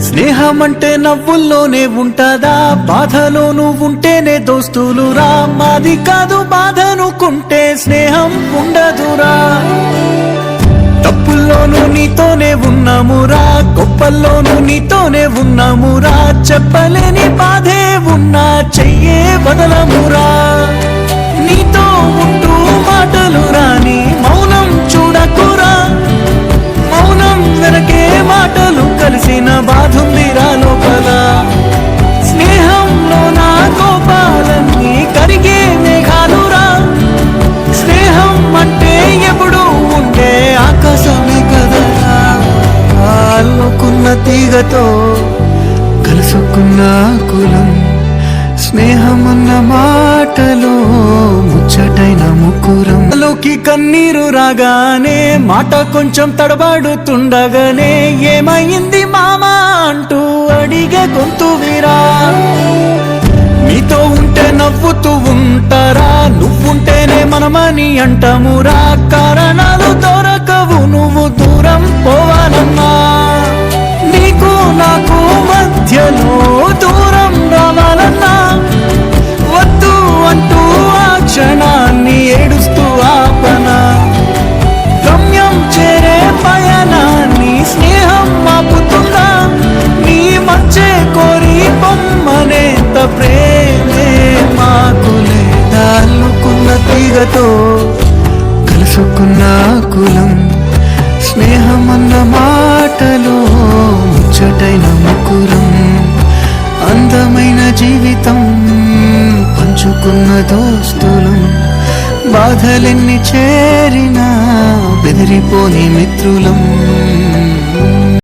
స్నేహమంటే నవ్వుల్లోనే ఉంటదా, బాధలోనూ ఉంటేనే దోస్తులురా. మాది కాదు బాధనుకుంటే స్నేహం ఉండదురా. తప్పుల్లోనూ నీతోనే ఉన్నామురా, గొప్పల్లోనూ నీతోనే ఉన్నామురా. చెప్పలేని బాధే ఉన్నా చెయ్యే వదలమురా. నీతో ఉంటూ మాటలు రాని మౌనం చూడకురా. మౌనం వెనకే మాటలు కలిసిన బాధుందిరా లోపల. స్నేహంలో నా కోపాలన్నీ కరిగే మేఘాలురా. స్నేహం అంటే ఎప్పుడు ఉండే ఆకాశమే కదరా. అల్లుకున్న తీగతో కలుసుకున్న కులం. స్నేహమన్న మాటలో ముచ్చటైన ముక్కురం. లోకి కన్నీరు రాగానే మాట కొంచెం తడబడుతుండగానే ఏమైంది మామా అంటూ అడిగే గొంతు విరా. నీతో ఉంటే నవ్వుతూ ఉంటారా, నువ్వుంటేనే మనమని అంటామురా. కారణాలు దొరకవు నువ్వు దూరం పోవాలన్నా. నీకు నాకు మధ్యలో దూరం రావాలన్నా. వద్దు అంటూ ఆ క్షణాన్ని ఏడుస్తూ ఆపనా. గమ్యం చేరే పయనాన్ని స్నేహం ఆపుతుందా. నీ మంచే కోరి పొమ్మనేంత ప్రేమే మాకు లేదా. అల్లుకున్న తీగతో కలుసుకున్న కులం. స్నేహమన్న మాటలో ముచ్చటైన ముకురం. అందమైన జీవితం పంచుకున్న దోస్తులం. బాధలెన్ని చేరినా బెదిరిపోని మిత్రులం.